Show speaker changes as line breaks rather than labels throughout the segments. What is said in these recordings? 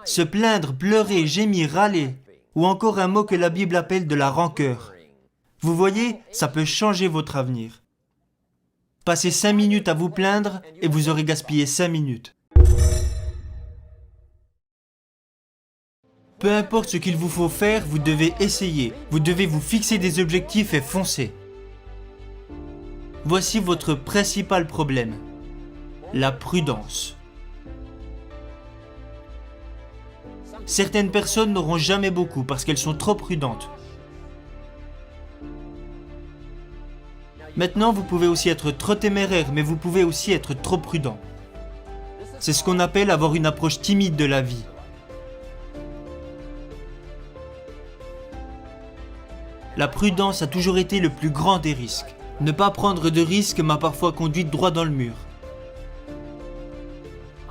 Se plaindre, pleurer, gémir, râler, ou encore un mot que la Bible appelle de la rancœur. Vous voyez, ça peut changer votre avenir. Passez 5 minutes à vous plaindre et vous aurez gaspillé 5 minutes. Peu importe ce qu'il vous faut faire, vous devez essayer. Vous devez vous fixer des objectifs et foncer. Voici votre principal problème. La prudence. Certaines personnes n'auront jamais beaucoup parce qu'elles sont trop prudentes. Maintenant, vous pouvez aussi être trop téméraire, mais vous pouvez aussi être trop prudent. C'est ce qu'on appelle avoir une approche timide de la vie. La prudence a toujours été le plus grand des risques. Ne pas prendre de risques m'a parfois conduit droit dans le mur.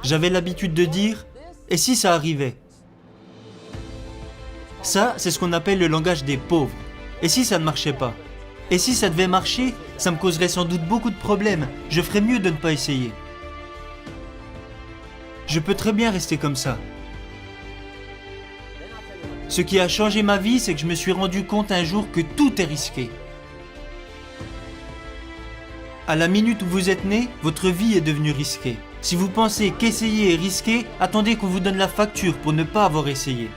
J'avais l'habitude de dire « et si ça arrivait ?» Ça, c'est ce qu'on appelle le langage des pauvres. Et si ça ne marchait pas? Et si ça devait marcher, ça me causerait sans doute beaucoup de problèmes. Je ferais mieux de ne pas essayer. Je peux très bien rester comme ça. Ce qui a changé ma vie, c'est que je me suis rendu compte un jour que tout est risqué. À la minute où vous êtes né, votre vie est devenue risquée. Si vous pensez qu'essayer est risqué, attendez qu'on vous donne la facture pour ne pas avoir essayé.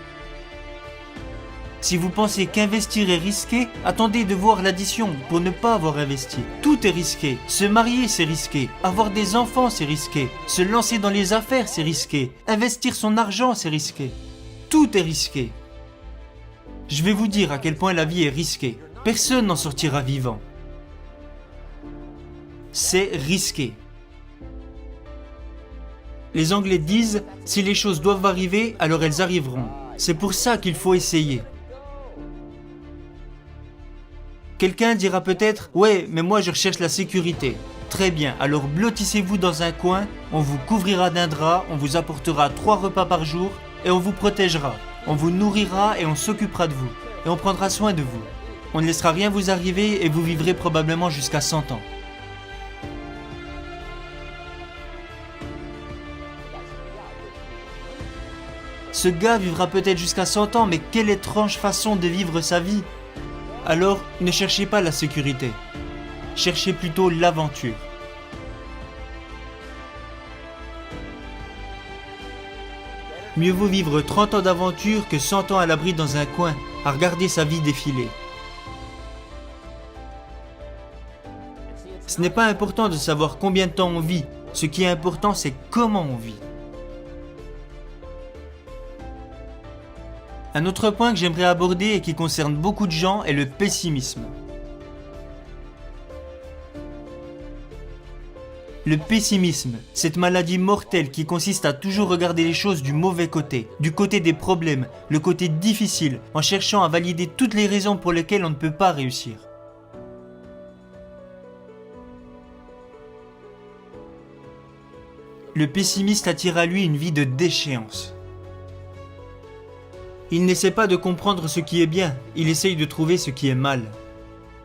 Si vous pensez qu'investir est risqué, attendez de voir l'addition pour ne pas avoir investi. Tout est risqué. Se marier, c'est risqué. Avoir des enfants, c'est risqué. Se lancer dans les affaires, c'est risqué. Investir son argent, c'est risqué. Tout est risqué. Je vais vous dire à quel point la vie est risquée. Personne n'en sortira vivant. C'est risqué. Les Anglais disent « si les choses doivent arriver, alors elles arriveront ». C'est pour ça qu'il faut essayer. Quelqu'un dira peut-être « ouais, mais moi je recherche la sécurité ». Très bien, alors blottissez-vous dans un coin, on vous couvrira d'un drap, on vous apportera 3 repas par jour et on vous protégera. On vous nourrira et on s'occupera de vous. Et on prendra soin de vous. On ne laissera rien vous arriver et vous vivrez probablement jusqu'à 100 ans. Ce gars vivra peut-être jusqu'à 100 ans, mais quelle étrange façon de vivre sa vie. Alors, ne cherchez pas la sécurité. Cherchez plutôt l'aventure. Mieux vaut vivre 30 ans d'aventure que 100 ans à l'abri dans un coin, à regarder sa vie défiler. Ce n'est pas important de savoir combien de temps on vit. Ce qui est important, c'est comment on vit. Un autre point que j'aimerais aborder et qui concerne beaucoup de gens est le pessimisme. Le pessimisme, cette maladie mortelle qui consiste à toujours regarder les choses du mauvais côté, du côté des problèmes, le côté difficile, en cherchant à valider toutes les raisons pour lesquelles on ne peut pas réussir. Le pessimiste attire à lui une vie de déchéance. Il n'essaie pas de comprendre ce qui est bien, il essaye de trouver ce qui est mal.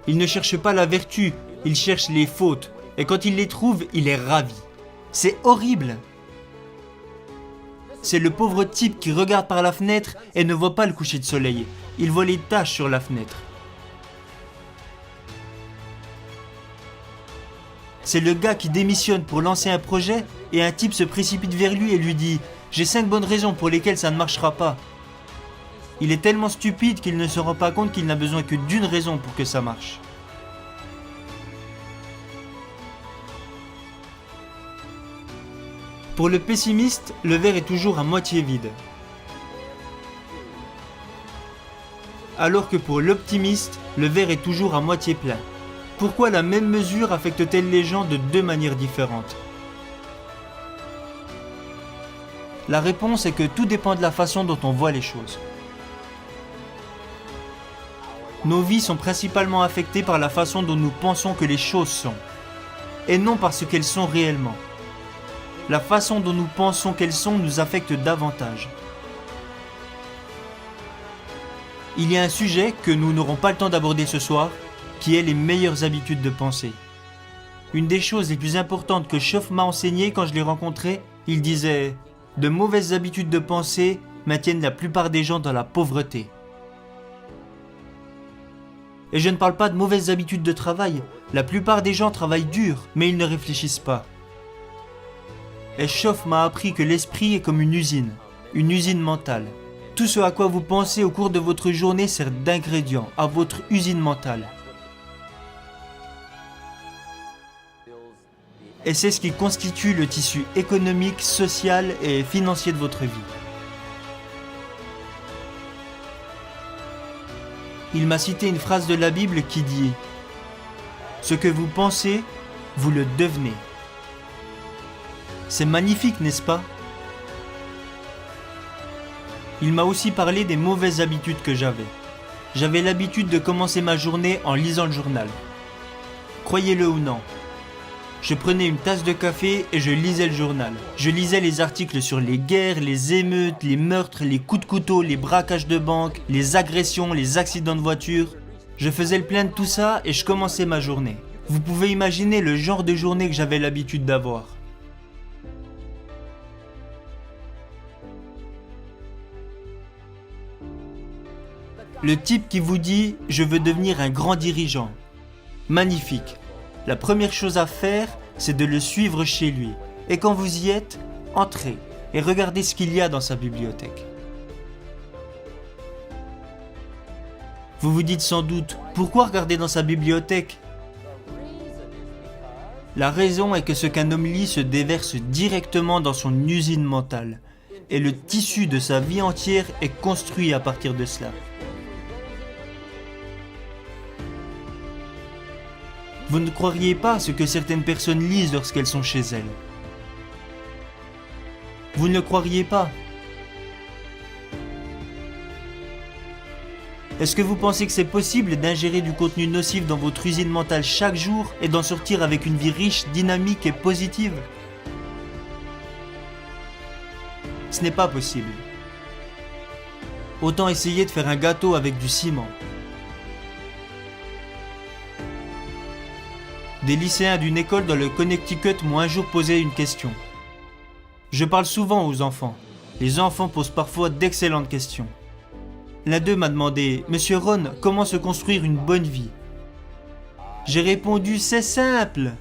Il ne cherche pas la vertu, il cherche les fautes, et quand il les trouve, il est ravi. C'est horrible. C'est le pauvre type qui regarde par la fenêtre et ne voit pas le coucher de soleil. Il voit les taches sur la fenêtre. C'est le gars qui démissionne pour lancer un projet et un type se précipite vers lui et lui dit « J'ai 5 bonnes raisons pour lesquelles ça ne marchera pas ». Il est tellement stupide qu'il ne se rend pas compte qu'il n'a besoin que d'une raison pour que ça marche. Pour le pessimiste, le verre est toujours à moitié vide. Alors que pour l'optimiste, le verre est toujours à moitié plein. Pourquoi la même mesure affecte-t-elle les gens de 2 manières différentes? La réponse est que tout dépend de la façon dont on voit les choses. Nos vies sont principalement affectées par la façon dont nous pensons que les choses sont, et non par ce qu'elles sont réellement. La façon dont nous pensons qu'elles sont nous affecte davantage. Il y a un sujet que nous n'aurons pas le temps d'aborder ce soir, qui est les meilleures habitudes de pensée. Une des choses les plus importantes que Schoff m'a enseigné quand je l'ai rencontré, il disait « De mauvaises habitudes de pensée maintiennent la plupart des gens dans la pauvreté. Et je ne parle pas de mauvaises habitudes de travail. La plupart des gens travaillent dur, mais ils ne réfléchissent pas. Eschoff m'a appris que l'esprit est comme une usine mentale. Tout ce à quoi vous pensez au cours de votre journée sert d'ingrédient à votre usine mentale. Et c'est ce qui constitue le tissu économique, social et financier de votre vie. Il m'a cité une phrase de la Bible qui dit « Ce que vous pensez, vous le devenez ». C'est magnifique, n'est-ce pas? Il m'a aussi parlé des mauvaises habitudes que j'avais. J'avais l'habitude de commencer ma journée en lisant le journal. Croyez-le ou non, je prenais une tasse de café et je lisais le journal. Je lisais les articles sur les guerres, les émeutes, les meurtres, les coups de couteau, les braquages de banque, les agressions, les accidents de voiture. Je faisais le plein de tout ça et je commençais ma journée. Vous pouvez imaginer le genre de journée que j'avais l'habitude d'avoir. Le type qui vous dit « Je veux devenir un grand dirigeant ». Magnifique. La première chose à faire, c'est de le suivre chez lui. Et quand vous y êtes, entrez et regardez ce qu'il y a dans sa bibliothèque. Vous vous dites sans doute « Pourquoi regarder dans sa bibliothèque ?» La raison est que ce qu'un homme lit se déverse directement dans son usine mentale. Et le tissu de sa vie entière est construit à partir de cela. Vous ne croiriez pas ce que certaines personnes lisent lorsqu'elles sont chez elles. Vous ne le croiriez pas. Est-ce que vous pensez que c'est possible d'ingérer du contenu nocif dans votre usine mentale chaque jour et d'en sortir avec une vie riche, dynamique et positive? Ce n'est pas possible. Autant essayer de faire un gâteau avec du ciment. Des lycéens d'une école dans le Connecticut m'ont un jour posé une question. Je parle souvent aux enfants. Les enfants posent parfois d'excellentes questions. L'un d'eux m'a demandé « Monsieur Ron, comment se construire une bonne vie ?» J'ai répondu « C'est simple !»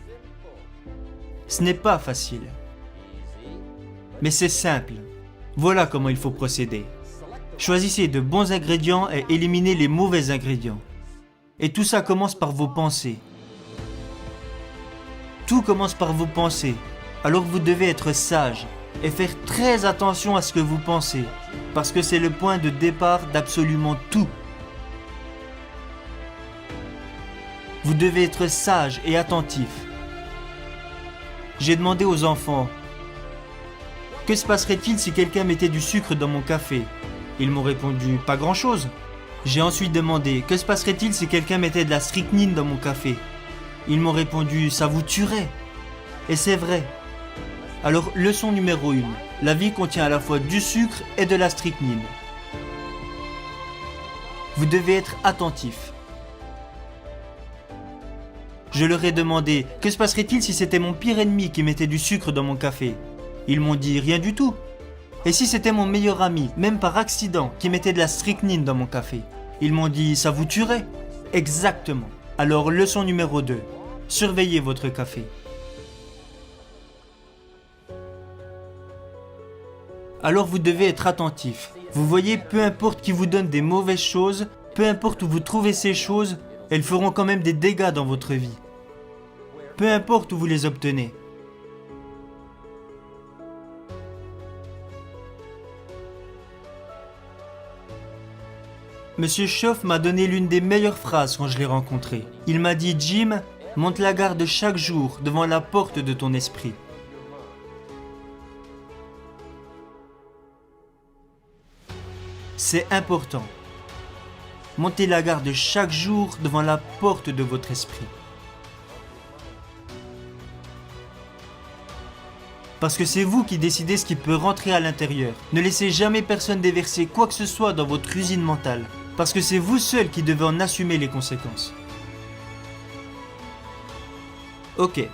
Ce n'est pas facile. Mais c'est simple. Voilà comment il faut procéder. Choisissez de bons ingrédients et éliminez les mauvais ingrédients. Et tout ça commence par vos pensées. Tout commence par vos pensées, alors vous devez être sage et faire très attention à ce que vous pensez, parce que c'est le point de départ d'absolument tout. Vous devez être sage et attentif. J'ai demandé aux enfants, que se passerait-il si quelqu'un mettait du sucre dans mon café? Ils m'ont répondu, pas grand-chose. J'ai ensuite demandé, que se passerait-il si quelqu'un mettait de la strychnine dans mon café? Ils m'ont répondu, ça vous tuerait. Et c'est vrai. Alors, leçon numéro 1. La vie contient à la fois du sucre et de la strychnine. Vous devez être attentif. Je leur ai demandé, que se passerait-il si c'était mon pire ennemi qui mettait du sucre dans mon café? Ils m'ont dit, rien du tout. Et si c'était mon meilleur ami, même par accident, qui mettait de la strychnine dans mon café? Ils m'ont dit, ça vous tuerait. Exactement. Alors, leçon numéro 2. Surveillez votre café. Alors vous devez être attentif. Vous voyez, peu importe qui vous donne des mauvaises choses, peu importe où vous trouvez ces choses, elles feront quand même des dégâts dans votre vie. Peu importe où vous les obtenez. Monsieur Schoff m'a donné l'une des meilleures phrases quand je l'ai rencontré. Il m'a dit « Jim, monte la garde chaque jour devant la porte de ton esprit. » C'est important. Montez la garde chaque jour devant la porte de votre esprit. Parce que c'est vous qui décidez ce qui peut rentrer à l'intérieur. Ne laissez jamais personne déverser quoi que ce soit dans votre usine mentale. Parce que c'est vous seul qui devez en assumer les conséquences. Ok,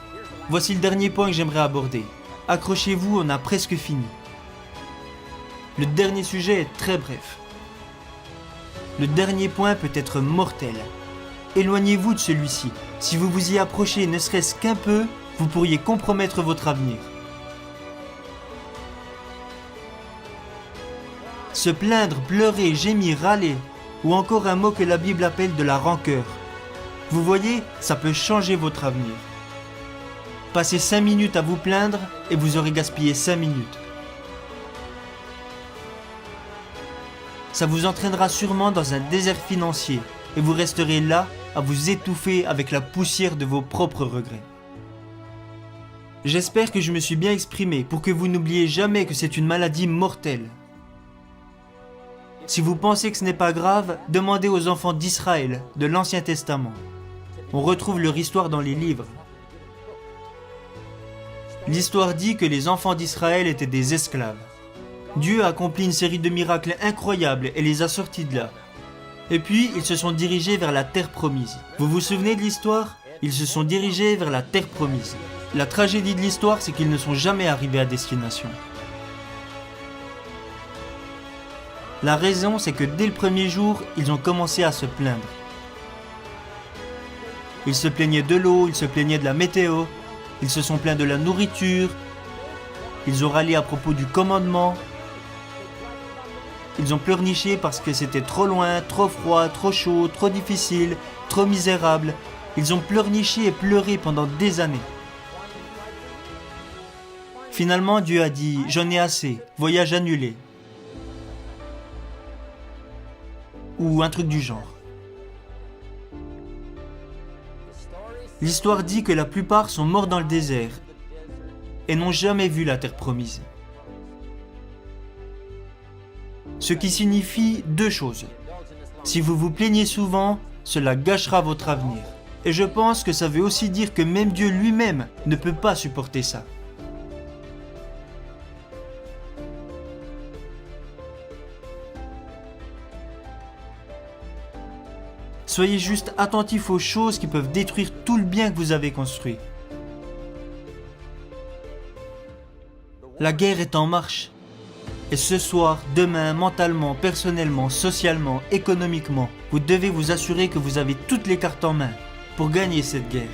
voici le dernier point que j'aimerais aborder. Accrochez-vous, on a presque fini. Le dernier sujet est très bref. Le dernier point peut être mortel. Éloignez-vous de celui-ci. Si vous vous y approchez ne serait-ce qu'un peu, vous pourriez compromettre votre avenir. Se plaindre, pleurer, gémir, râler, ou encore un mot que la Bible appelle de la rancœur. Vous voyez, ça peut changer votre avenir. Passez 5 minutes à vous plaindre et vous aurez gaspillé 5 minutes. Ça vous entraînera sûrement dans un désert financier et vous resterez là à vous étouffer avec la poussière de vos propres regrets. J'espère que je me suis bien exprimé pour que vous n'oubliez jamais que c'est une maladie mortelle. Si vous pensez que ce n'est pas grave, demandez aux enfants d'Israël de l'Ancien Testament. On retrouve leur histoire dans les livres. L'histoire dit que les enfants d'Israël étaient des esclaves. Dieu a accompli une série de miracles incroyables et les a sortis de là. Et puis, ils se sont dirigés vers la terre promise. Vous vous souvenez de l'histoire ? Ils se sont dirigés vers la terre promise. La tragédie de l'histoire, c'est qu'ils ne sont jamais arrivés à destination. La raison, c'est que dès le premier jour, ils ont commencé à se plaindre. Ils se plaignaient de l'eau, ils se plaignaient de la météo, ils se sont plaints de la nourriture, ils ont râlé à propos du commandement, ils ont pleurniché parce que c'était trop loin, trop froid, trop chaud, trop difficile, trop misérable. Ils ont pleurniché et pleuré pendant des années. Finalement, Dieu a dit « J'en ai assez, voyage annulé ». Ou un truc du genre. L'histoire dit que la plupart sont morts dans le désert et n'ont jamais vu la terre promise. Ce qui signifie 2 choses. Si vous vous plaignez souvent, cela gâchera votre avenir. Et je pense que ça veut aussi dire que même Dieu lui-même ne peut pas supporter ça. Soyez juste attentifs aux choses qui peuvent détruire tout le bien que vous avez construit. La guerre est en marche. Et ce soir, demain, mentalement, personnellement, socialement, économiquement, vous devez vous assurer que vous avez toutes les cartes en main pour gagner cette guerre.